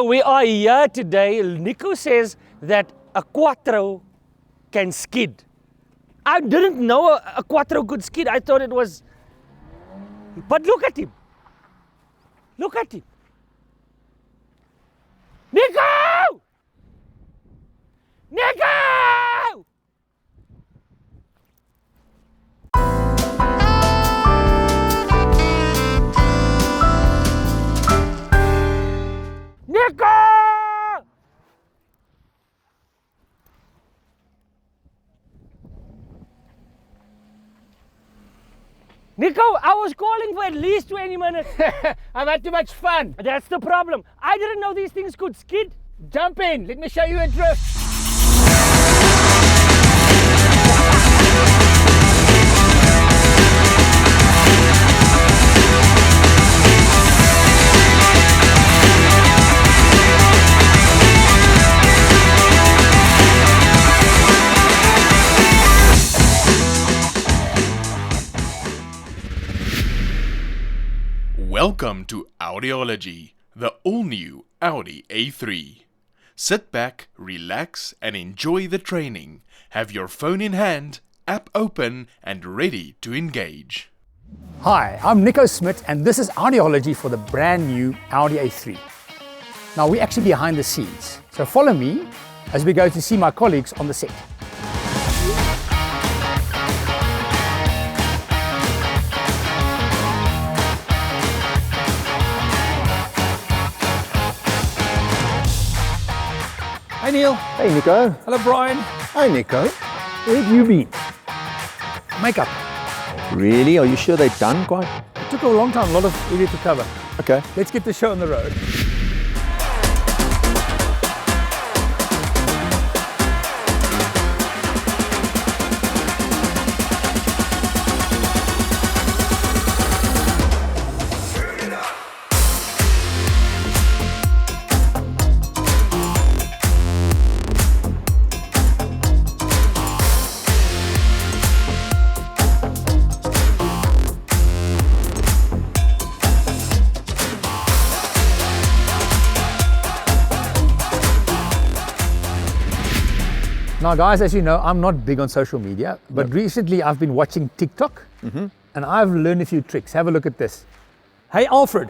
So we are here today. Nico says that a Quattro can skid. I didn't know a Quattro could skid. I thought it was... But look at him. Look at him. Nico! Nico! Nico! Nico, I was calling for at least 20 minutes. I've had too much fun. That's the problem. I didn't know these things could skid. Jump in, let me show you a drift. Welcome to Audi-ology, the all-new Audi A3. Sit back, relax, and enjoy the training. Have your phone in hand, app open, and ready to engage. Hi, I'm Nico Smit, and this is Audi-ology for the brand new Audi A3. Now, we're actually behind the scenes, so follow me as we go to see my colleagues on the set. Hi Neil. Hey Nico. Hello Brian. Hi Nico. Where have you been? Makeup. Really? Are you sure they're done quite? It took a long time, a lot of area to cover. Okay. Let's get the show on the road. Now guys, as you know, I'm not big on social media, but recently I've been watching TikTok and I've learned a few tricks. Have a look at this. Hey Alfred.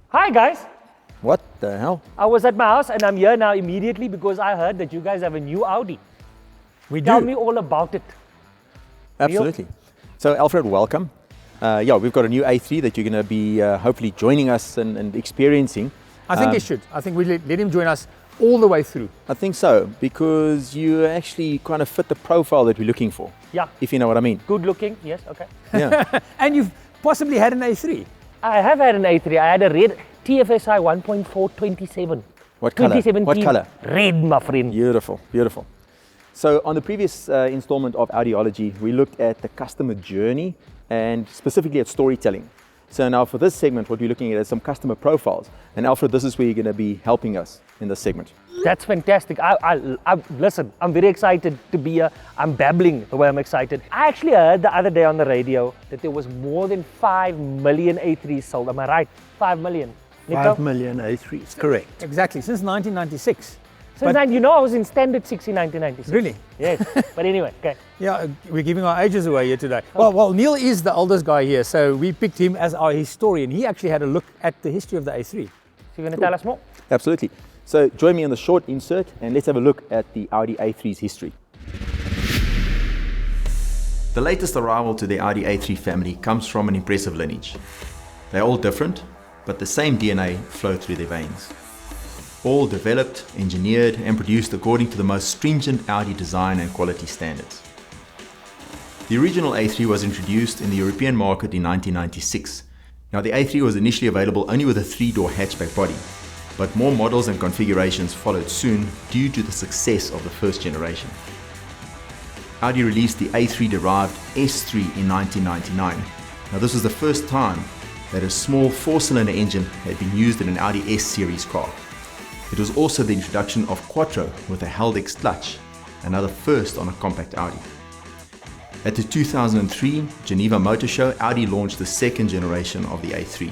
Hi guys. What the hell? I was at my house and I'm here now immediately because I heard that you guys have a new Audi. We Tell do. me all about it. Absolutely. So Alfred, welcome. We've got a new A3 that you're going to be hopefully joining us and experiencing. I think he should. I think we let him join us all the way through. I think so, because you actually kind of fit the profile that we're looking for. Yeah. If you know what I mean. Good looking, yes, okay. Yeah. And you've possibly had an A3. I have had an A3. I had a red TFSI 1.4 27. What color? 2017. What color? Red, my friend. Beautiful, beautiful. So on the previous installment of Audi-ology, we looked at the customer journey and specifically at storytelling. So now for this segment, what we're looking at is some customer profiles. And Alfred, this is where you're going to be helping us in this segment. That's fantastic. Listen, I'm very excited to be here. I'm babbling the way I'm excited. I actually heard the other day on the radio that there was more than 5 million A3s sold. Am I right? 5 million. Nico? 5 million A3s, correct. Exactly, since 1996. You know I was in Standard 6 in 1996. Really? Yes. But anyway, okay. Yeah, we're giving our ages away here today. Well, Neil is the oldest guy here, so we picked him as our historian. He actually had a look at the history of the A3. So you're going to tell us more? Absolutely. So join me on the short insert and let's have a look at the Audi A3's history. The latest arrival to the Audi A3 family comes from an impressive lineage. They're all different, but the same DNA flow through their veins. All developed, engineered and produced according to the most stringent Audi design and quality standards. The original A3 was introduced in the European market in 1996. Now the A3 was initially available only with a 3-door hatchback body, but more models and configurations followed soon due to the success of the first generation. Audi released the A3-derived S3 in 1999. Now this was the first time that a small 4-cylinder engine had been used in an Audi S-series car. It was also the introduction of Quattro with a Haldex clutch, another first on a compact Audi. At the 2003 Geneva Motor Show, Audi launched the second generation of the A3.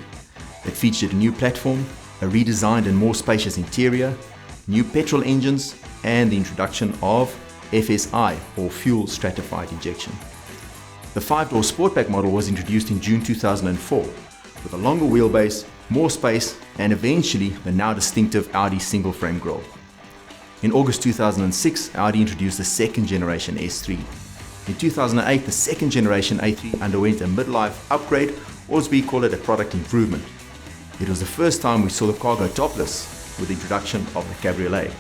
It featured a new platform, a redesigned and more spacious interior, new petrol engines, and the introduction of FSI, or fuel stratified injection. The 5-door Sportback model was introduced in June 2004 with a longer wheelbase, more space, and eventually the now distinctive Audi single frame grille. In August 2006, Audi introduced the second generation S3. In 2008, the second generation A3 underwent a midlife upgrade, or as we call it, a product improvement. It was the first time we saw the car go topless with the introduction of the Cabriolet.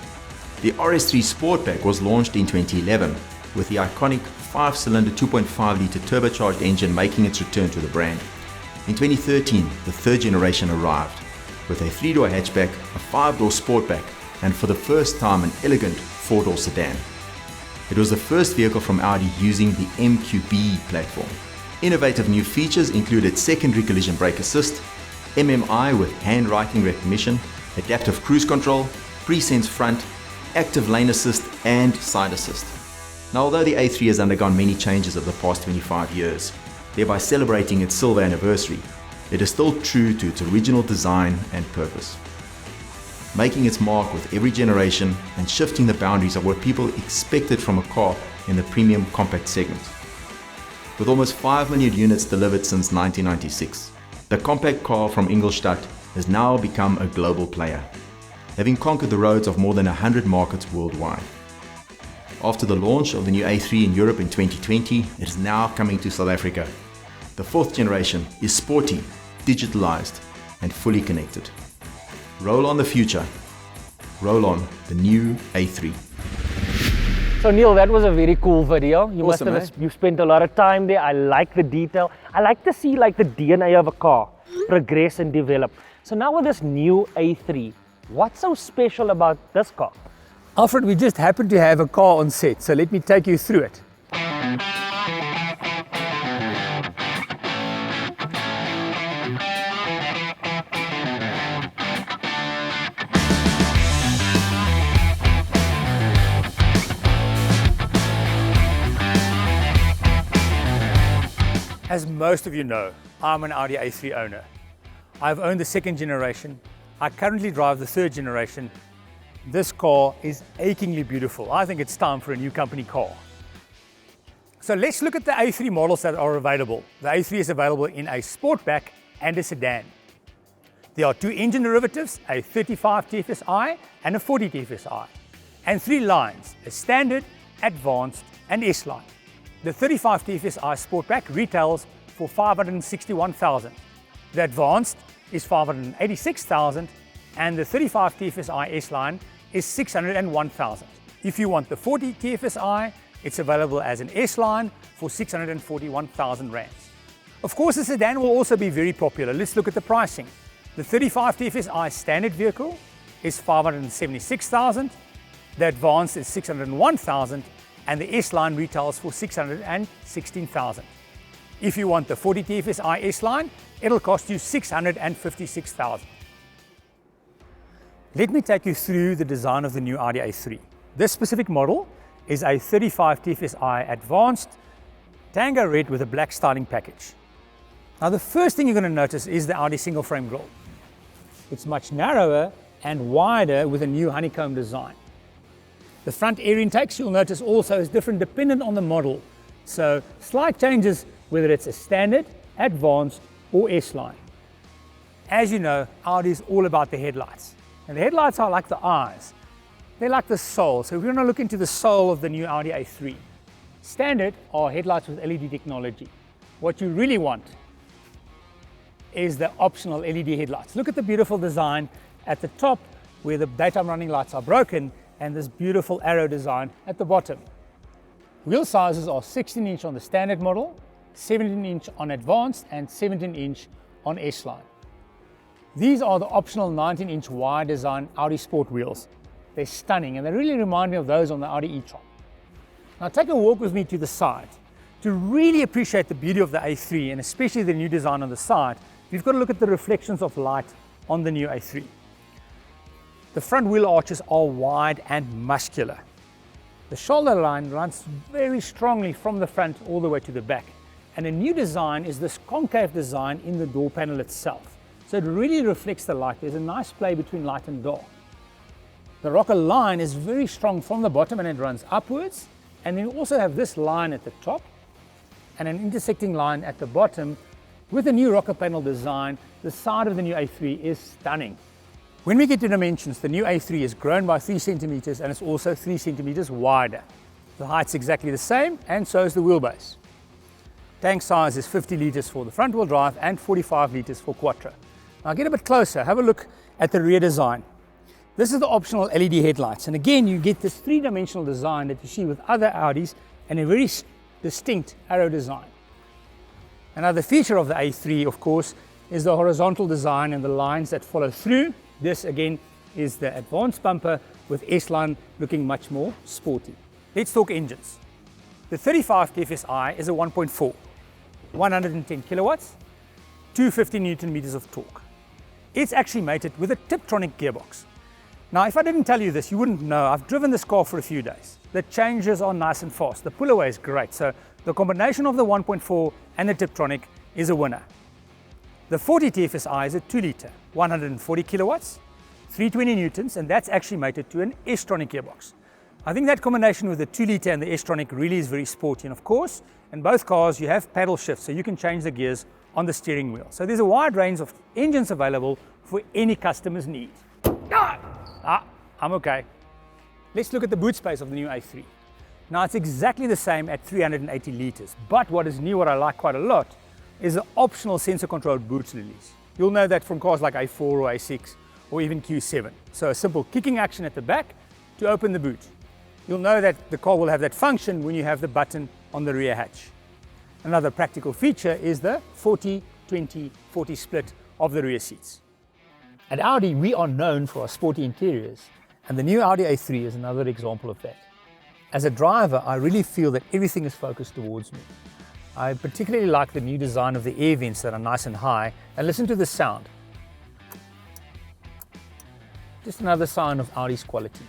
The RS3 Sportback was launched in 2011 with the iconic 5-cylinder 2.5-litre turbocharged engine making its return to the brand. In 2013, the third generation arrived with a 3-door hatchback, a 5-door Sportback, and for the first time an elegant 4-door sedan. It was the first vehicle from Audi using the MQB platform. Innovative new features included secondary collision brake assist, MMI with handwriting recognition, adaptive cruise control, pre-sense front, active lane assist, and side assist. Now, although the A3 has undergone many changes over the past 25 years, thereby celebrating its silver anniversary, it is still true to its original design and purpose, making its mark with every generation and shifting the boundaries of what people expected from a car in the premium compact segment. With almost 5 million units delivered since 1996, the compact car from Ingolstadt has now become a global player, having conquered the roads of more than 100 markets worldwide. After the launch of the new A3 in Europe in 2020, it is now coming to South Africa. The 4th generation is sporty, digitalized, and fully connected. Roll on the future. Roll on the new A3. So Neil, that was a very cool video. You Awesome, must have you spent a lot of time there. I like the detail. I like to see like the DNA of a car progress and develop. So now with this new A3, what's so special about this car? Alfred, we just happen to have a car on set, so let me take you through it. As most of you know, I'm an Audi A3 owner. I've owned the 2nd generation. I currently drive the 3rd generation. This car is achingly beautiful. I think it's time for a new company car. So let's look at the A3 models that are available. The A3 is available in a Sportback and a sedan. There are 2 engine derivatives, a 35 TFSI and a 40 TFSI, and 3 lines, a standard, advanced, and S-line. The 35 TFSI Sportback retails for 561,000. The advanced is 586,000, and the 35 TFSI S-line is 601,000. If you want the 40 TFSI, it's available as an S-line for 641,000 rands. Of course, the sedan will also be very popular. Let's look at the pricing. The 35 TFSI standard vehicle is 576,000, the advanced is 601,000, and the S-line retails for 616,000. If you want the 40 TFSI S-line, it'll cost you 656,000. Let me take you through the design of the new Audi A3. This specific model is a 35 TFSI Advanced Tango Red with a black styling package. Now the first thing you're going to notice is the Audi single frame grille. It's much narrower and wider with a new honeycomb design. The front air intakes, you'll notice, also is different dependent on the model. So slight changes whether it's a standard, advanced or S-line. As you know, Audi is all about the headlights. And the headlights are like the eyes. They're like the soul. So if you want to look into the soul of the new Audi A3, standard are headlights with LED technology. What you really want is the optional LED headlights. Look at the beautiful design at the top where the daytime running lights are broken, and this beautiful arrow design at the bottom. Wheel sizes are 16-inch on the standard model, 17-inch on advanced, and 17-inch on S-line. These are the optional 19-inch wide design Audi Sport wheels. They're stunning and they really remind me of those on the Audi e-tron. Now take a walk with me to the side. To really appreciate the beauty of the A3 and especially the new design on the side, you've got to look at the reflections of light on the new A3. The front wheel arches are wide and muscular. The shoulder line runs very strongly from the front all the way to the back. And a new design is this concave design in the door panel itself. So it really reflects the light. There's a nice play between light and dark. The rocker line is very strong from the bottom and it runs upwards. And then you also have this line at the top and an intersecting line at the bottom. With the new rocker panel design, the side of the new A3 is stunning. When we get to dimensions, the new A3 is grown by 3 centimeters and it's also 3 centimeters wider. The height's exactly the same, and so is the wheelbase. Tank size is 50 litres for the front wheel drive and 45 litres for quattro. Now get a bit closer, have a look at the rear design. This is the optional LED headlights, and again you get this 3-dimensional design that you see with other Audis and a very distinct arrow design. Another feature of the A3, of course, is the horizontal design and the lines that follow through. This again is the advanced bumper with S-line looking much more sporty. Let's talk engines. The 35 TFSI is a 1.4, 110 kilowatts, 250 Newton meters of torque. It's actually mated with a Tiptronic gearbox. Now, if I didn't tell you this, you wouldn't know. I've driven this car for a few days. The changes are nice and fast. The pull away is great. So the combination of the 1.4 and the Tiptronic is a winner. The 40 TFSI is a 2-litre, 140 kilowatts, 320 newtons, and that's actually mated to an S-tronic gearbox. I think that combination with the 2-litre and the S-tronic really is very sporty. And of course, in both cars, you have paddle shifts, so you can change the gears on the steering wheel. So there's a wide range of engines available for any customer's need. I'm okay. Let's look at the boot space of the new A3. Now, it's exactly the same at 380 litres, but what is new, what I like quite a lot, is the optional sensor-controlled boot release. You'll know that from cars like A4 or A6 or even Q7. So a simple kicking action at the back to open the boot. You'll know that the car will have that function when you have the button on the rear hatch. Another practical feature is the 40-20-40 split of the rear seats. At Audi, we are known for our sporty interiors, and the new Audi A3 is another example of that. As a driver, I really feel that everything is focused towards me. I particularly like the new design of the air vents that are nice and high, and listen to the sound. Just another sign of Audi's quality.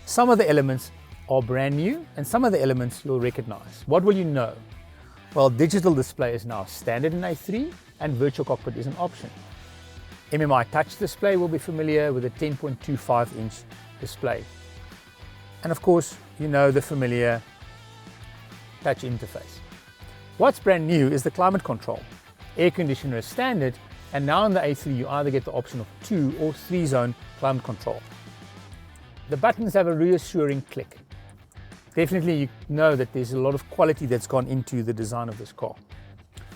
Some of the elements are brand new, and some of the elements you'll recognize. What will you know? Well, digital display is now standard in A3, and virtual cockpit is an option. MMI touch display will be familiar with a 10.25-inch display. And of course, you know the familiar touch interface. What's brand new is the climate control. Air conditioner is standard, and now in the A3 you either get the option of 2 or 3-zone climate control. The buttons have a reassuring click. Definitely you know that there's a lot of quality that's gone into the design of this car.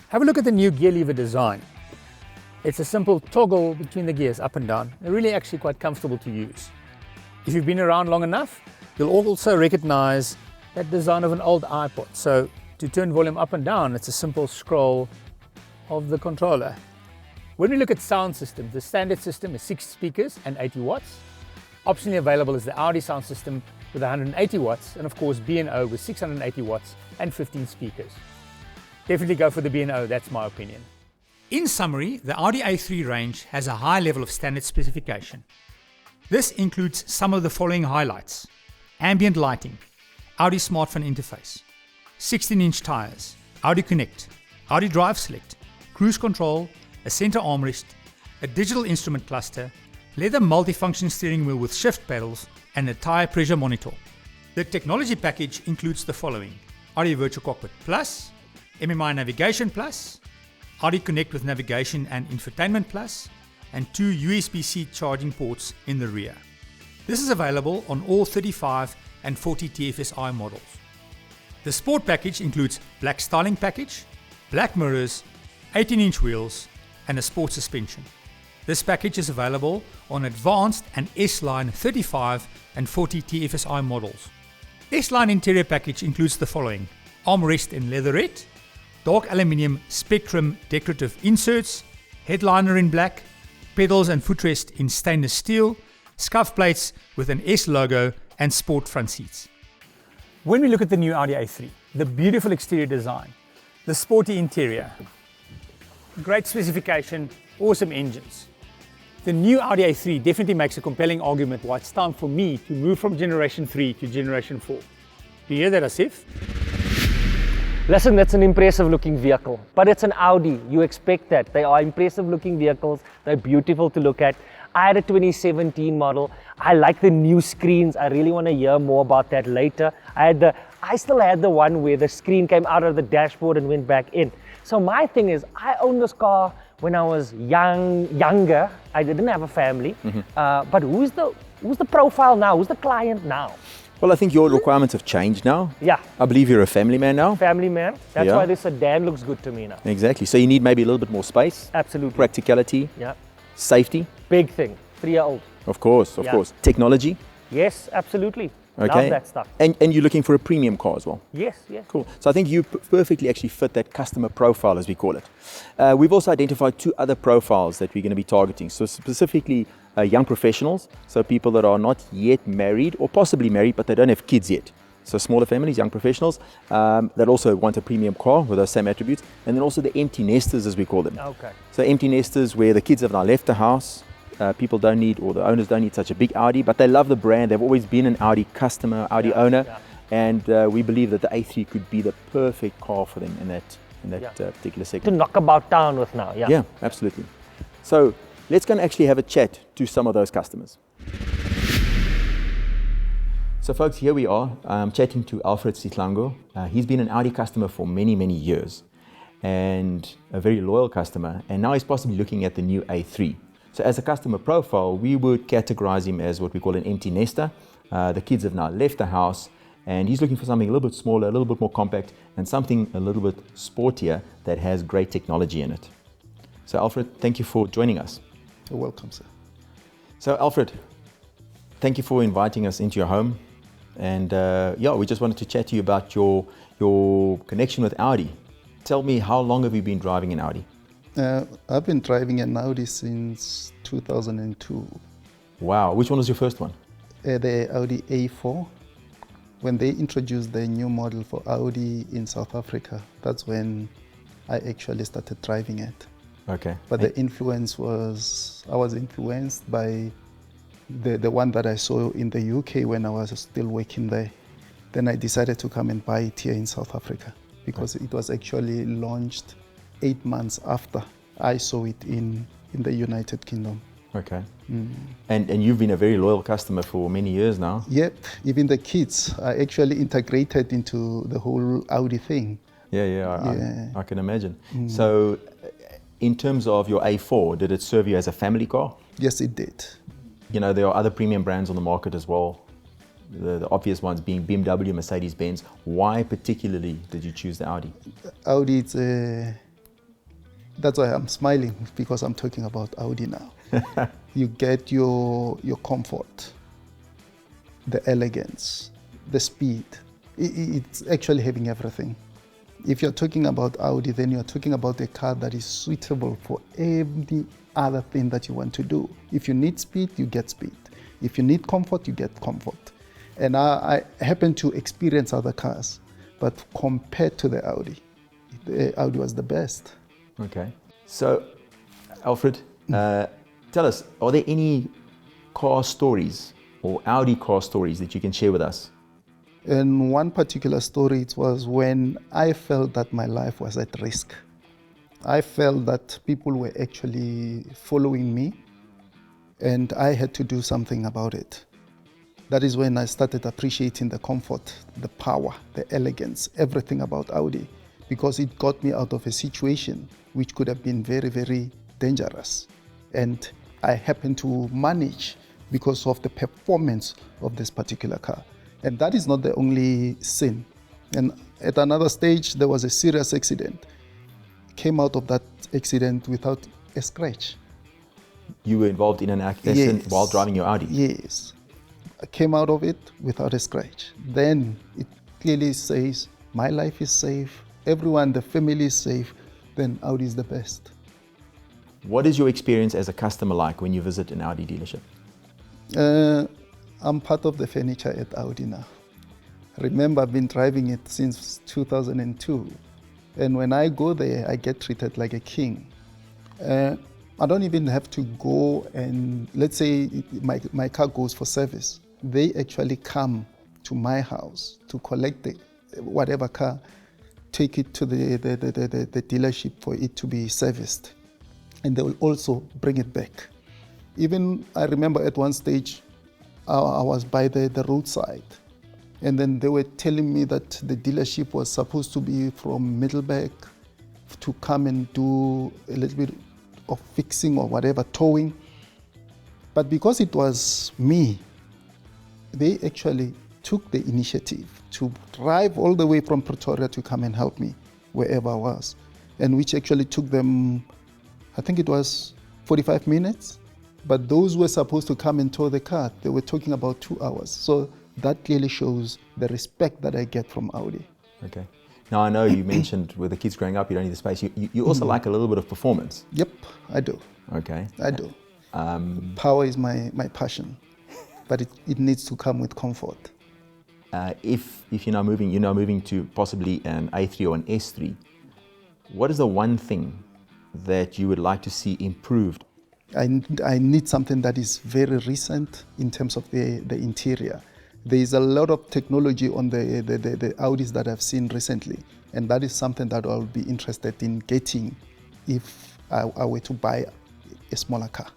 Have a look at the new gear lever design. It's a simple toggle between the gears up and down. They're really actually quite comfortable to use. If you've been around long enough, you'll also recognize that design of an old iPod. So to turn volume up and down, it's a simple scroll of the controller. When we look at sound systems, the standard system is 6 speakers and 80 watts. Optionally available is the Audi sound system with 180 watts, and of course B&O with 680 watts and 15 speakers. Definitely go for the B&O, that's my opinion. In summary, the Audi A3 range has a high level of standard specification. This includes some of the following highlights: ambient lighting, Audi smartphone interface, 16-inch tires, Audi Connect, Audi Drive Select, cruise control, a center armrest, a digital instrument cluster, leather multifunction steering wheel with shift pedals, and a tire pressure monitor. The technology package includes the following: Audi Virtual Cockpit Plus, MMI Navigation Plus, Audi Connect with Navigation and Infotainment Plus, and 2 USB-C charging ports in the rear. This is available on all 35 and 40 TFSI models. The Sport package includes black styling package, black mirrors, 18-inch wheels, and a sport suspension. This package is available on advanced and S-Line 35 and 40 TFSI models. S-Line interior package includes the following: armrest in leatherette, dark aluminium Spectrum decorative inserts, headliner in black, pedals and footrest in stainless steel, scuff plates with an S logo, and sport front seats. When we look at the new Audi A3, the beautiful exterior design, the sporty interior, great specification, awesome engines. The new Audi A3 definitely makes a compelling argument why it's time for me to move from Generation 3 to Generation 4. Do you hear that, Asif? Listen, that's an impressive looking vehicle, but it's an Audi. You expect that. They are impressive looking vehicles. They're beautiful to look at. I had a 2017 model. I like the new screens. I really want to hear more about that later. I still had the one where the screen came out of the dashboard and went back in. So my thing is, I owned this car when I was younger. I didn't have a family. But who's the profile now? Who's the client now? Well, I think your requirements have changed now. Yeah. I believe you're a family man now. Family man. That's Yeah. why this sedan looks good to me now. Exactly. So you need maybe a little bit more space, Absolutely. practicality, Yeah. safety, Big thing. 3-year-old. of course, Yeah. technology. Yes, absolutely. Okay. Love that stuff. And you're looking for a premium car as well. Yes, yes. Cool. So I think you perfectly actually fit that customer profile, as we call it. We've also identified 2 other profiles that we're going to be targeting. So specifically young professionals, so people that are not yet married or possibly married, but they don't have kids yet. So smaller families, young professionals that also want a premium car with those same attributes. And then also the empty nesters, as we call them. Okay. So empty nesters where the kids have now left the house. People don't need, or the owners don't need such a big Audi, but they love the brand. They've always been an Audi customer, Audi owner, and we believe that the A3 could be the perfect car for them in that particular To segment. knock about town with now, yeah. Yeah, absolutely. So let's go and actually have a chat to some of those customers. So folks, here we are. I'm chatting to Alfred Sitlango. He's been an Audi customer for many, many years and a very loyal customer. And now he's possibly looking at the new A3. So as a customer profile, we would categorize him as what we call an empty nester. The kids have now left the house and he's looking for something a little bit smaller, a little bit more compact, and something a little bit sportier that has great technology in it. So Alfred, thank you for joining us. You're welcome, sir. So Alfred, thank you for inviting us into your home. And we just wanted to chat to you about your connection with Audi. Tell me, how long have you been driving an Audi? I've been driving an Audi since 2002. Wow, which one was your first one? The Audi A4. When they introduced the new model for Audi in South Africa, that's when I actually started driving it. Okay. But the influence was, I was influenced by the one that I saw in the UK when I was still working there. Then I decided to come and buy it here in South Africa because it was actually launched 8 months after I saw it in the United Kingdom. Okay. And you've been a very loyal customer for many years now. Yep, even the kids are actually integrated into the whole Audi thing. I can imagine. So in terms of your A4, did it serve you as a family car? Yes, it did. You know, there are other premium brands on the market as well. The obvious ones being BMW, Mercedes-Benz. Why particularly did you choose the Audi? Audi, that's why I'm smiling, because I'm talking about Audi now. You get your comfort, the elegance, the speed. It's actually having everything. If you're talking about Audi, then you're talking about a car that is suitable for any other thing that you want to do. If you need speed, you get speed. If you need comfort, you get comfort. And I happen to experience other cars, but compared to the Audi was the best. Okay. So, Alfred, tell us, are there any car stories or Audi car stories that you can share with us? In one particular story, it was when I felt that my life was at risk. I felt that people were actually following me and I had to do something about it. That is when I started appreciating the comfort, the power, the elegance, everything about Audi, because it got me out of a situation which could have been very, very dangerous. And I happened to manage because of the performance of this particular car. And that is not the only sin. And at another stage, there was a serious accident. Came out of that accident without a scratch. You were involved in an accident Yes. while driving your Audi? Yes. I came out of it without a scratch. Then it clearly says, my life is safe, everyone, the family is safe, then Audi is the best. What is your experience as a customer like when you visit an Audi dealership? I'm part of the furniture at Audi now. Remember, I've been driving it since 2002. And when I go there, I get treated like a king. I don't even have to go and, let's say my car goes for service. They actually come to my house to collect whatever car take it to the dealership for it to be serviced. And they will also bring it back. Even I remember at one stage, I was by the roadside, and then they were telling me that the dealership was supposed to be from Middleburg to come and do a little bit of fixing or whatever, towing. But because it was me, they actually took the initiative to drive all the way from Pretoria to come and help me wherever I was, and which actually took them, I think it was 45 minutes. But those who were supposed to come and tow the car, they were talking about 2 hours. So that clearly shows the respect that I get from Audi. Okay. Now I know you mentioned with the kids growing up, you don't need the space. You also like a little bit of performance. Yep, I do. Okay. I do. Power is my passion, but it needs to come with comfort. If you're now moving to possibly an A3 or an S3, what is the one thing that you would like to see improved? I need something that is very recent in terms of the interior. There is a lot of technology on the Audis that I've seen recently, and that is something that I'll be interested in getting if I were to buy a smaller car.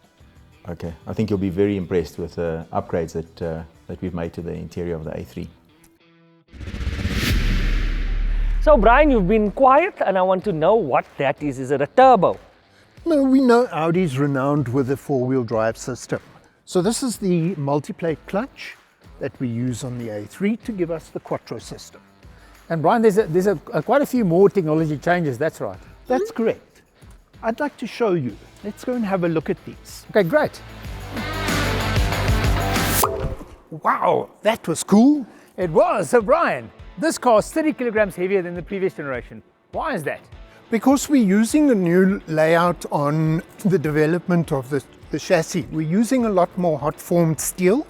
Okay, I think you'll be very impressed with the upgrades that we've made to the interior of the A3. So Brian, you've been quiet and I want to know what that is. Is it a turbo? No, we know Audi's renowned with a four-wheel drive system. So this is the multiplate clutch that we use on the A3 to give us the Quattro system. And Brian, there's quite a few more technology changes, that's right. That's correct. I'd like to show you. Let's go and have a look at these. Okay, great. Wow, that was cool. It was. So Brian, this car is 30 kilograms heavier than the previous generation. Why is that? Because we're using a new layout on the development of the chassis. We're using a lot more hot-formed steel,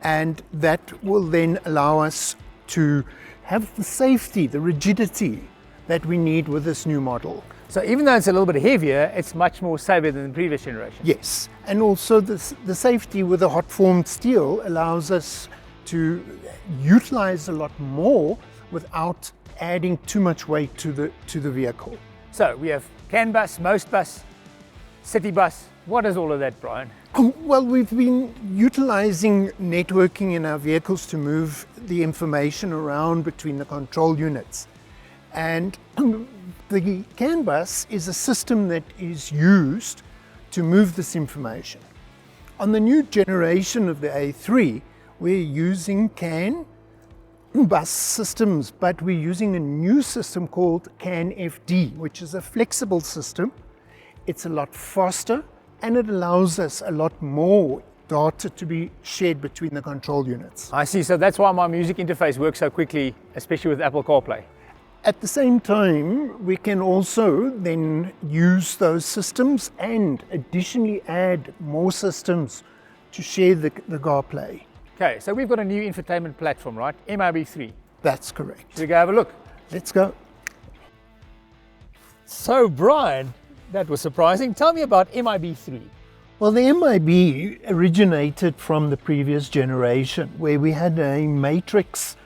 and that will then allow us to have the safety, the rigidity that we need with this new model. So even though it's a little bit heavier, it's much more safer than the previous generation. Yes, and also the safety with the hot-formed steel allows us to utilize a lot more without adding too much weight to the vehicle. So we have CAN bus, most bus, city bus. What is all of that, Brian? Well, we've been utilizing networking in our vehicles to move the information around between the control units. And the CAN bus is a system that is used to move this information. On the new generation of the A3, we're using CAN bus systems, but we're using a new system called CAN FD, which is a flexible system. It's a lot faster, and it allows us a lot more data to be shared between the control units. I see, so that's why my music interface works so quickly, especially with Apple CarPlay. At the same time, we can also then use those systems and additionally add more systems to share the CarPlay. Okay, so we've got a new infotainment platform, right? MIB3. That's correct. Should we go have a look? Let's go. So Brian, that was surprising. Tell me about MIB3. Well, the MIB originated from the previous generation, where we had a matrix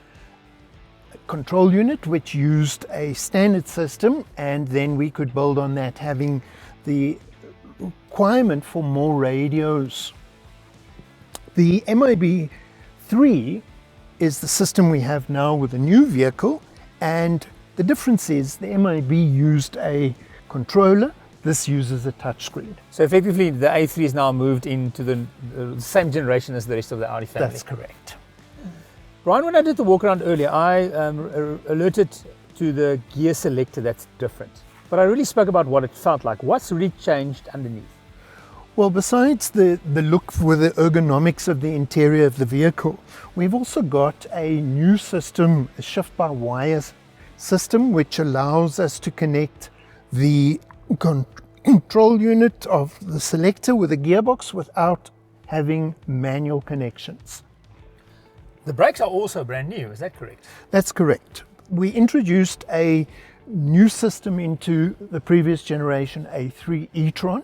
control unit which used a standard system, and then we could build on that, having the requirement for more radios. The MIB3 is the system we have now with a new vehicle, and the difference is the MIB used a controller. This uses a touchscreen. So effectively the A3 is now moved into the same generation as the rest of the Audi family. That's correct. Brian, when I did the walk around earlier, I alerted to the gear selector that's different. But I really spoke about what it felt like. What's really changed underneath? Well, besides the look with the ergonomics of the interior of the vehicle, we've also got a new system, a shift-by-wire system, which allows us to connect the control unit of the selector with a gearbox without having manual connections. The brakes are also brand new, is that correct? That's correct. We introduced a new system into the previous generation A3 e-tron,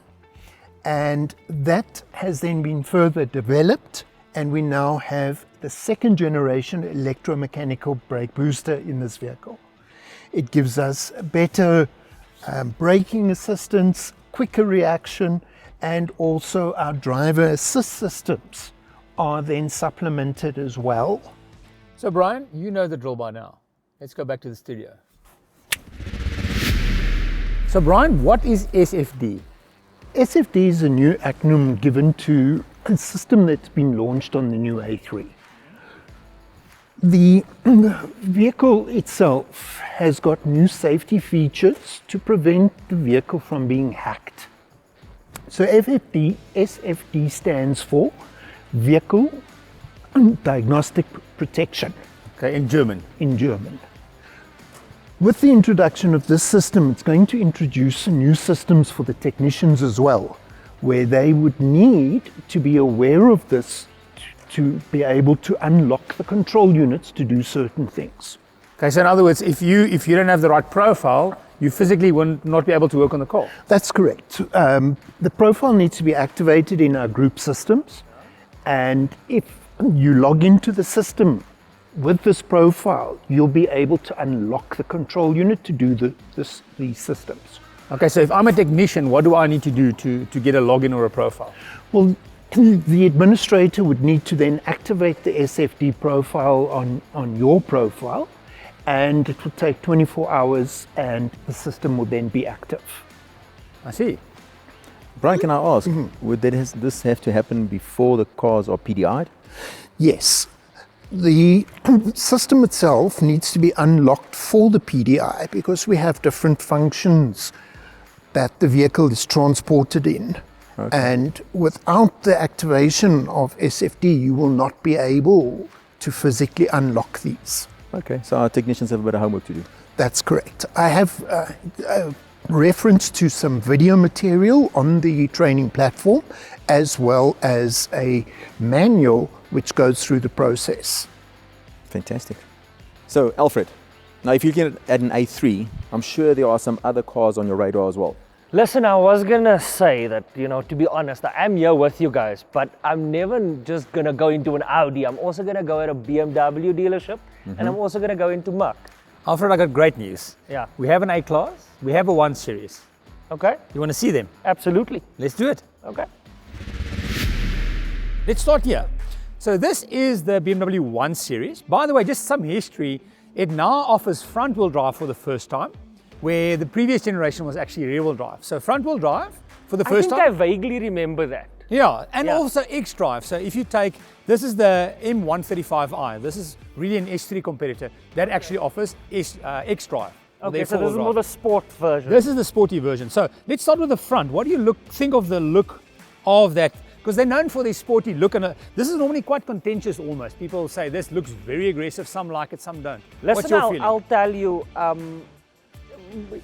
and that has then been further developed, and we now have the second generation electromechanical brake booster in this vehicle. It gives us better braking assistance, quicker reaction, and also our driver assist systems are then supplemented as well. So Brian, you know the drill by now. Let's go back to the studio. So Brian, what is SFD? SFD is a new acronym given to a system that's been launched on the new A3. The vehicle itself has got new safety features to prevent the vehicle from being hacked. So SFD stands for Vehicle Diagnostic Protection. Okay, in German. In German. With the introduction of this system, it's going to introduce new systems for the technicians as well, where they would need to be aware of this to be able to unlock the control units to do certain things. Okay, so in other words, if you don't have the right profile, you physically will not be able to work on the car. That's correct. The profile needs to be activated in our group systems, and if you log into the system with this profile, you'll be able to unlock the control unit to do these systems. Okay, so if I'm a technician, what do I need to do to get a login or a profile? Well, the administrator would need to then activate the SFD profile on your profile, and it will take 24 hours and the system will then be active. I see. Brian, can I ask, would this have to happen before the cars are PDI'd? Yes. The system itself needs to be unlocked for the PDI because we have different functions that the vehicle is transported in. Okay. And without the activation of SFD, you will not be able to physically unlock these. Okay, so our technicians have a bit of homework to do. That's correct. I have a reference to some video material on the training platform, as well as a manual which goes through the process. Fantastic. So, Alfred, now if you can add an A3, I'm sure there are some other cars on your radar as well. Listen, I was gonna say that, to be honest, I am here with you guys, but I'm never just gonna go into an Audi. I'm also gonna go at a BMW dealership, and I'm also gonna go into Merc. Alfred, I got great news. Yeah. We have an A-Class, we have a 1 Series. Okay. You wanna see them? Absolutely. Let's do it. Okay. Let's start here. So this is the BMW 1 Series. By the way, just some history, it now offers front-wheel drive for the first time, where the previous generation was actually rear-wheel drive. So front-wheel drive for the first time. I think I vaguely remember that. Yeah, and also X-Drive. So if you take, this is the M135i. This is really an S3 competitor that actually offers X-Drive. Okay, so this is more the sport version. This is the sporty version. So let's start with the front. What do you think of the look of that? Because they're known for their sporty look, and this is normally quite contentious almost. People say this looks very aggressive, some like it, some don't. Listen, what's your feeling? I'll tell you,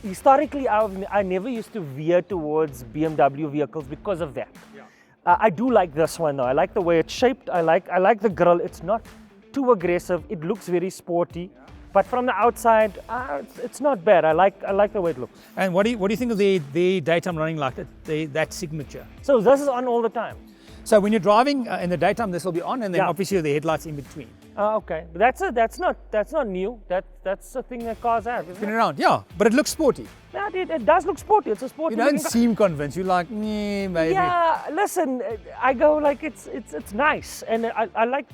historically I never used to veer towards BMW vehicles because of that. Yeah. I do like this one though. I like the way it's shaped. I like the grille. It's not too aggressive. It looks very sporty. Yeah. But from the outside, it's not bad. I like the way it looks. And what do you think of the daytime running light, that signature? So this is on all the time. So when you're driving in the daytime, this will be on, and then obviously the headlights in between. Okay, that's not new. That's a thing that cars have. It's been around, yeah, but it looks sporty. Yeah, it does look sporty. It's a sporty. You don't seem convinced. You're like, maybe. Yeah, listen, I go like it's nice, and I like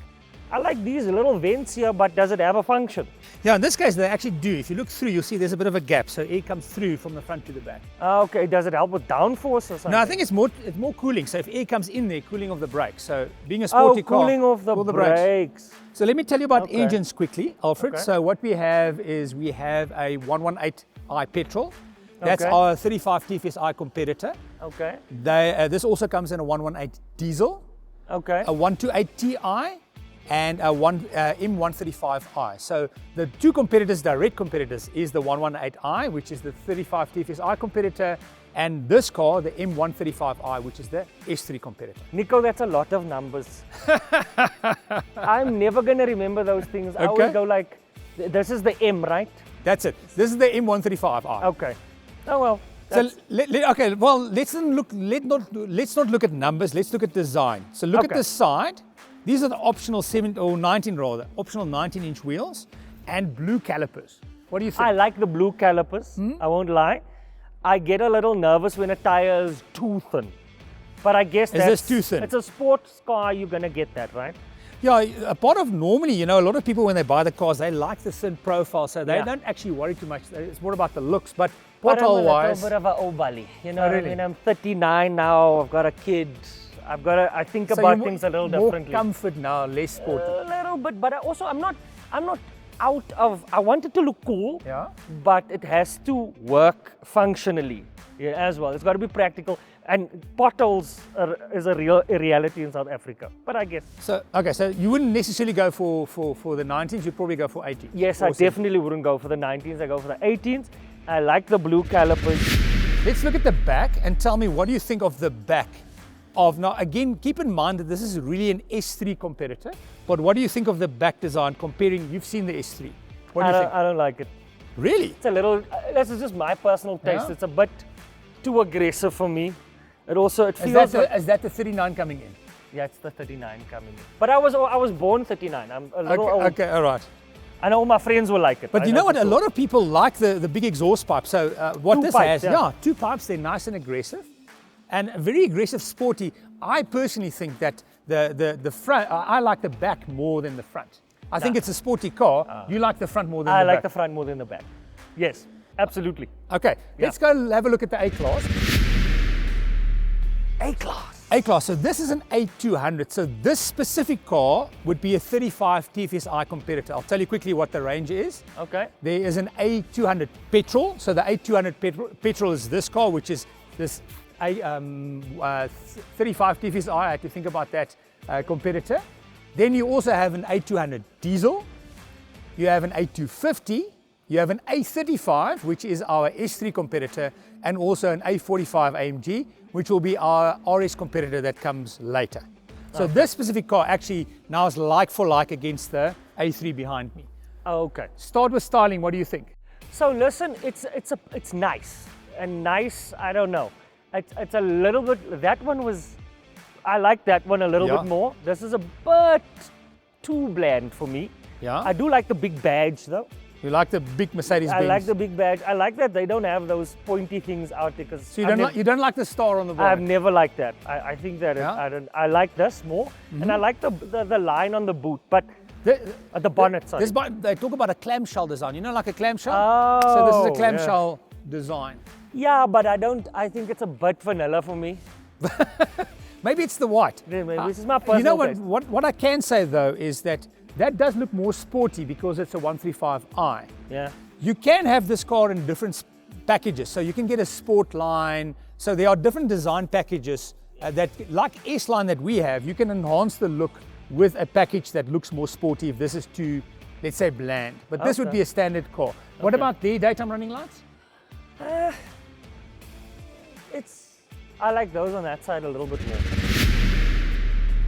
these little vents here, but does it have a function? Yeah, in this case they actually do. If you look through, you'll see there's a bit of a gap, so air comes through from the front to the back. Okay, does it help with downforce or something? No, I think it's more cooling. So if air comes in there, cooling of the brakes. So being a sporty car, cooling of the brakes. So let me tell you about engines quickly, Alfred. Okay. So what we have is we have a 118i petrol. That's our 35 TFSI competitor. Okay. This also comes in a 118 diesel. Okay. A 128 Ti. And a M135i. So the two competitors, direct competitors, is the 118i, which is the 35 TFSI competitor, and this car, the M135i, which is the S3 competitor. Nico, that's a lot of numbers. I'm never going to remember those things. I always go like, this is the M, right? That's it. This is the M135i. Okay. Oh, well. So, let's not look at numbers. Let's look at design. So look at the side. These are the optional 19-inch wheels and blue calipers. What do you think? I like the blue calipers, I won't lie. I get a little nervous when a tire is too thin. But I guess Is this too thin? It's a sports car, you're going to get that, right? Yeah, a part of normally, you know, a lot of people when they buy the cars, they like the thin profile, so they Yeah. don't actually worry too much. It's more about the looks. But But I'm a pothole-wise, little bit of an old bully. You know, really? I mean, I'm 39 now, I've got a kid. I think so about you're things a little more differently. comfort now, less sporty. A little bit, but I'm not out of, I want it to look cool, Yeah. but it has to work functionally as well. It's got to be practical. And potholes is a reality in South Africa. But I guess, So, okay, so you wouldn't necessarily go for the 19s, you'd probably go for 18s. yes, I Awesome. definitely wouldn't go for the 19s. I go for the 18s. I like the blue calipers. Let's look at the back and tell me, what do you think of the back of, now again, keep in mind that this is really an S3 competitor, but what do you think of the back design comparing, you've seen the S3. What do you think? I don't like it. Really? It's a little, this is just my personal taste. Yeah. It's a bit too aggressive for me. It feels like, Is that the 39 coming in? yeah, it's the 39 coming in. But I was born 39. I'm a little old. Okay, all right. I know all my friends will like it. But I you know what? for A sure. lot of people like the big exhaust pipe. So what Two this pipes, has, yeah. 2 pipes, they're nice and aggressive. And very aggressive, sporty. I personally think that the front, I like the back more than the front. I think it's a sporty car. You like the front more than I the like back. the front more than the back. Yes, absolutely. Okay, let's go have a look at the A-Class. A-Class. A-Class, so this is an A200. So this specific car would be a 35 TFSI competitor. I'll tell you quickly what the range is. Okay. There is an A200 petrol. So the A200 petrol is this car, which is this 35 TFSI. I had to think about that competitor. Then you also have an A200 diesel. You have an A250. You have an A35, which is our S3 competitor, and also an A45 AMG, which will be our RS competitor that comes later. So this specific car actually now is like for like against the A3 behind me. Okay. Start with styling, what do you think? So listen, it's nice and nice. I don't know. It's a little bit. That one was. I like that one a little Yeah. bit more. This is a bit too bland for me. Yeah. I do like the big badge though. You like the big Mercedes I Benz? like the big badge. I like that they don't have those pointy things out there because So you don't like the star on the I've bonnet? never liked that. I think that Yeah. I like this more, and I like the line on the boot, but at the bonnet side. They talk about a clamshell design. You know, like a clamshell? Oh, So this is a yeah. clamshell design. Yeah, but I think it's a bit vanilla for me. Maybe it's the white. Yeah, maybe this is my personal You know taste. what I can say though is that does look more sporty because it's a 135i. Yeah. You can have this car in different packages. So you can get a sport line. So there are different design packages that, like S-Line that we have, you can enhance the look with a package that looks more sporty if this is too, let's say, bland. But this would Okay. be a standard car. What about the daytime running lights? I like those on that side a little bit more.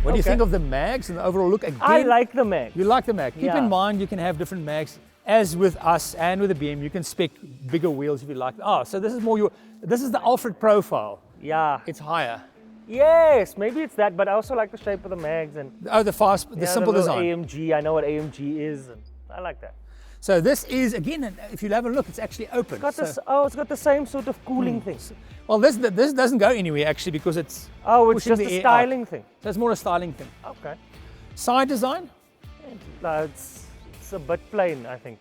What do you Okay. think of the mags and the overall look? Again, I like the mag. You like the mag. Keep Yeah. in mind you can have different mags. As with us and with the BM, you can spec bigger wheels if you like. So this is the Alfred profile. Yeah. It's higher. Yes, maybe it's that, but I also like the shape of the mags and The simple the little design. AMG. I know what AMG is, and I like that. So this is, again, if you have a look, it's actually open. Got So- this. Oh, it's got the same sort of cooling thing. Well, this doesn't go anywhere actually because it's Oh, it's pushing just the a air out. styling thing. So it's more a styling thing. Okay. Side design. No, it's a bit plain, I think.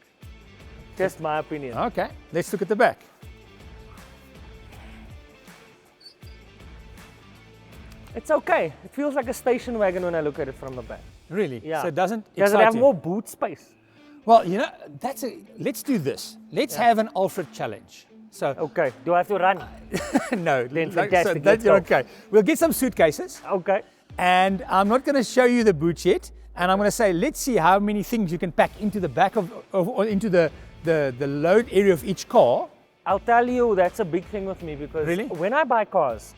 Just my opinion. Okay, let's look at the back. It's okay. It feels like a station wagon when I look at it from the back. Really? Yeah. So it doesn't Does it excite have you? more boot space? Well, you know, let's do this. Let's have an Alfred challenge. So Okay. Do I have to run? no, Then so fantastic, that let's you're go. okay. We'll get some suitcases. Okay. And I'm not going to show you the boots yet. And I'm going to say, let's see how many things you can pack into the back or into the load area of each car. I'll tell you, that's a big thing with me because Really? when I buy cars,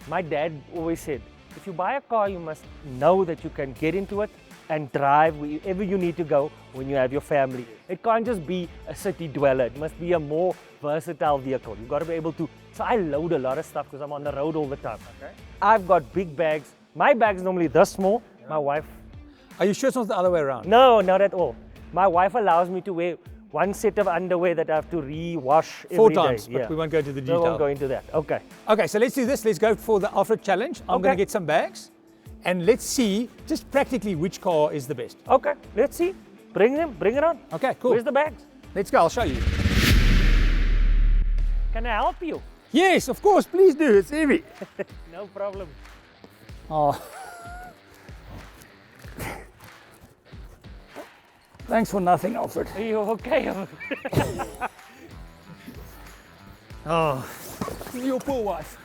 my dad always said, if you buy a car, you must know that you can get into it and drive wherever you need to go when you have your family. It can't just be a city dweller. It must be a more versatile vehicle. You've got to be able to. So I load a lot of stuff because I'm on the road all the time. Okay. I've got big bags. My bag's normally this small. My wife, Are you sure it's not the other way around? no, not at all. My wife allows me to wear one set of underwear that I have to re-wash every 4 day. times, but we won't go into the We detail. won't go into that. Okay. Okay, so let's do this. Let's go for the Alfred challenge. I'm going Okay. to get some bags and let's see just practically which car is the best. Okay. Let's see. Bring it on. Okay, cool. Where's the bags? Let's go. I'll show you. Can I help you? Yes, of course. Please do. It's heavy. No problem. Oh. Thanks for nothing, Alfred. Are you okay? Oh, your poor wife.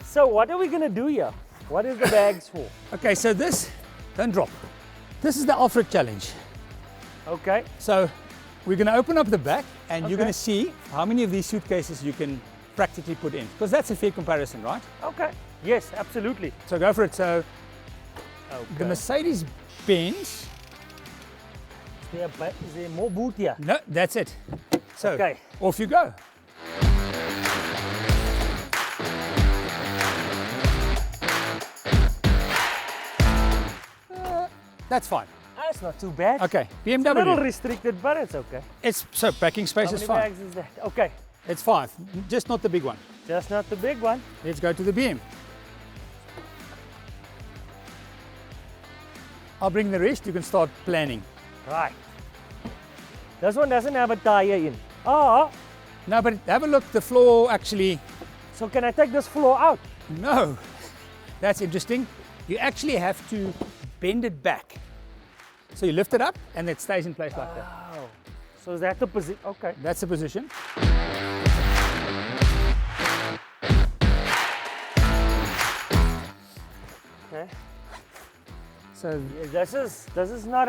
So what are we gonna do here? What is the bags for? Okay, so this, don't drop. This is the Alfred challenge. Okay. So we're going to open up the back and you're Okay. going to see how many of these suitcases you can practically put in, because that's a fair comparison, right? Okay. Yes, absolutely. So go for it. So the Okay. Mercedes Benz, Is there more boot here? no, that's it. So Okay. off you go. That's fine. That's not too bad. Okay, A little BMW. restricted, but it's okay. It's so packing space How is many fine. bags is that? Okay. It's 5, just not the big one. Just not the big one. Let's go to the BM. I'll bring the rest. You can start planning. Right. This one doesn't have a tire in. Oh, No, but have a look. The floor actually. so can I take this floor out? No, that's interesting. You actually have to bend it back. So you lift it up and it stays in place like that. Oh. So is that the position? Okay. That's the position. Okay. So This is not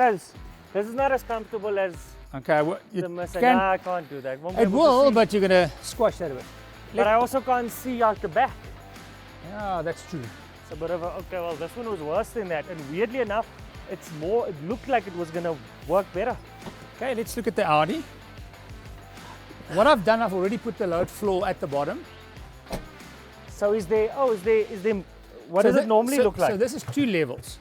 as comfortable as okay, well, you the Mercedes. can. Nah, I can't do that. Won't be It able to will, see. but you're gonna squash that a bit. But I also can't see out the back. Yeah, that's true. It's a bit of a, okay, well, this one was worse than that. And weirdly enough, it looked like it was gonna work better. Okay, let's look at the Audi. What I've done, I've already put the load floor at the bottom. So is there, what So does it normally look like? So this is 2 levels.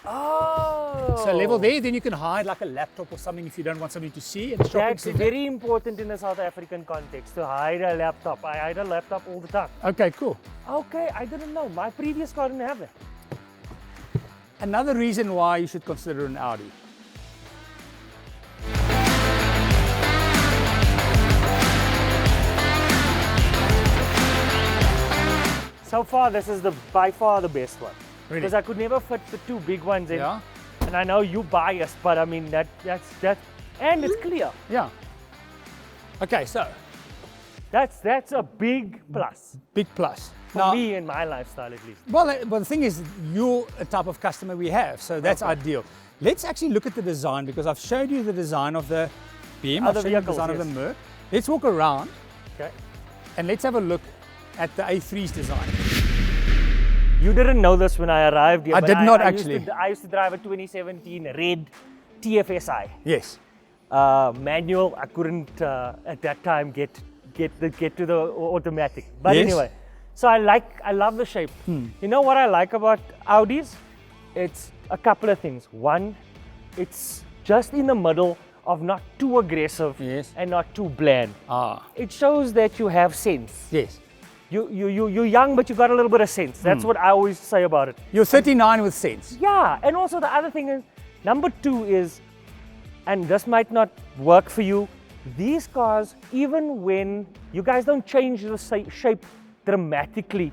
Oh. So level there, then you can hide like a laptop or something if you don't want somebody to see in the shopping That's center. very important in the South African context, to hide a laptop. I hide a laptop all the time. Okay, cool. Okay, I didn't know. My previous car didn't have it. Another reason why you should consider an Audi. So far, this is by far the best one. Really? Because I could never fit the 2 big ones in. Yeah? And I know you biased, but I mean, that's and it's clear. Yeah. Okay, so That's a big plus big plus. for me in my lifestyle, at least. Well, the thing is, you're a type of customer we have, so that's ideal. Let's actually look at the design, because I've showed you the design of the BM, Other I've shown you the vehicles, design of the yes. Merc. Let's walk around Okay. and let's have a look at the A3's design. You didn't know this when I arrived here. I but did not used actually. I used to drive a 2017 red TFSI Yes. manual. I couldn't at that time get to the automatic. But Yes. anyway, so I love the shape. You know what I like about Audis? It's a couple of things. One, it's just in the middle of not too aggressive Yes. and not too bland. Ah, It shows that you have sense. yes. You're young, but you got a little bit of sense. That's what I always say about it. You're 39 with sense. Yeah, and also the other thing is, number 2 is, and this might not work for you, these cars, even when you guys don't change the shape dramatically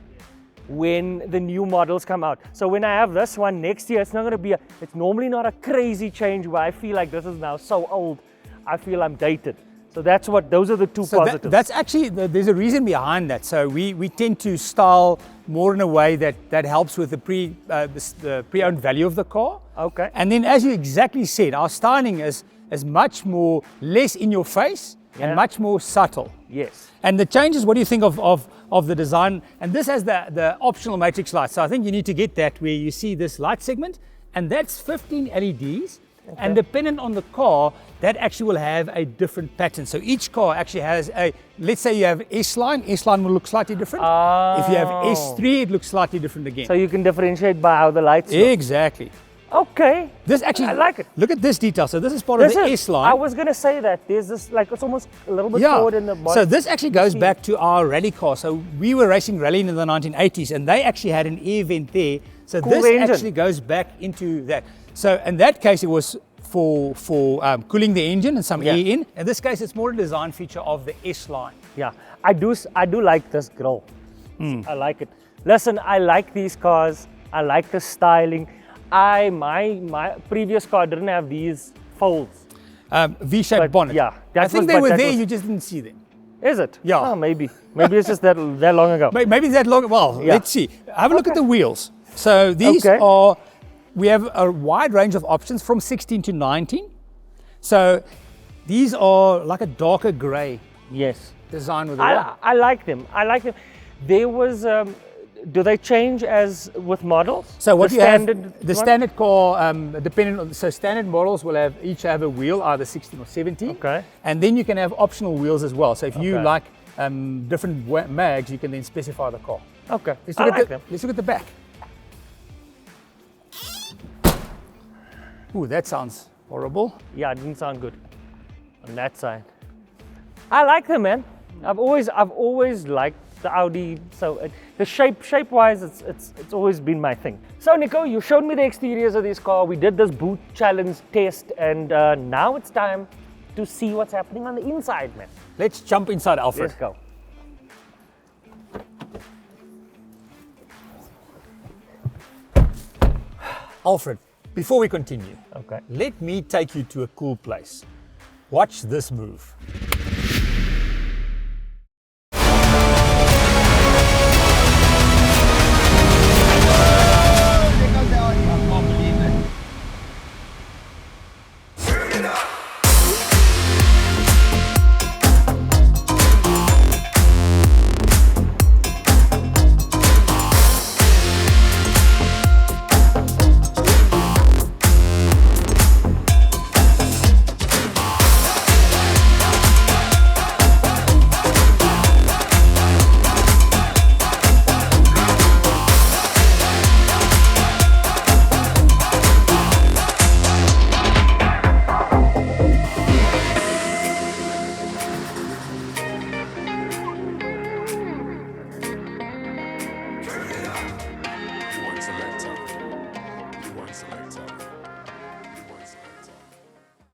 when the new models come out. So when I have this one next year, it's not going to be it's normally not a crazy change where I feel like this is now so old, I feel I'm dated. So those are the 2 So positives. that's actually, there's a reason behind that. So we tend to style more in a way that helps with the pre-owned value of the car. Okay. And then, as you exactly said, our styling is much more less in your face Yeah. and much more subtle. Yes. And the changes, what do you think of the design? And this has the optional matrix lights. So I think you need to get that, where you see this light segment, and that's 15 LEDs. And dependent on the car, that actually will have a different pattern. So each car actually has let's say you have S-Line will look slightly different. If you have S3, it looks slightly different again. So you can differentiate by how the lights look. Exactly. Okay. This actually, I like it. Look at this detail. So this is part of the S line. I was gonna say that. There's this, like, it's almost a little bit forward in the bottom. So this actually goes back to our rally car. So we were racing rally in the 1980s, and they actually had an air vent there. So Cool this the engine. actually goes back into that. So in that case, it was for cooling the engine and some air in. In this case, it's more a design feature of the S line. Yeah, I do like this grill. I like it. Listen, I like these cars. I like the styling. My previous car didn't have these folds. V-shaped But, bonnet. yeah, I think they were that there, was- you just didn't see them. Is it? Yeah. Oh, maybe. Maybe it's just that long ago. Maybe that long, well, Yeah. let's see. Have a look at the wheels. So these Okay. are, we have a wide range of options from 16 to 19. So these are like a darker gray Yes. design with the I like them. I like them. There was, do they change as with models? So what the you standard have, the one? standard car, depending on, so standard models will have, each have a wheel, either 16 or 17. Okay. And then you can have optional wheels as well. So if you Okay. like different mags, you can then specify the car. Okay. Let's I look, like at them. let's look at the back. Ooh, that sounds horrible. Yeah, it didn't sound good on that side. I like them, man. I've always liked the Audi. So the shape-wise, it's always been my thing. So Nico, you showed me the exteriors of this car. We did this boot challenge test, and now it's time to see what's happening on the inside, man. Let's jump inside, Alfred. Let's go. Alfred, before we continue, Okay. let me take you to a cool place. Watch this move.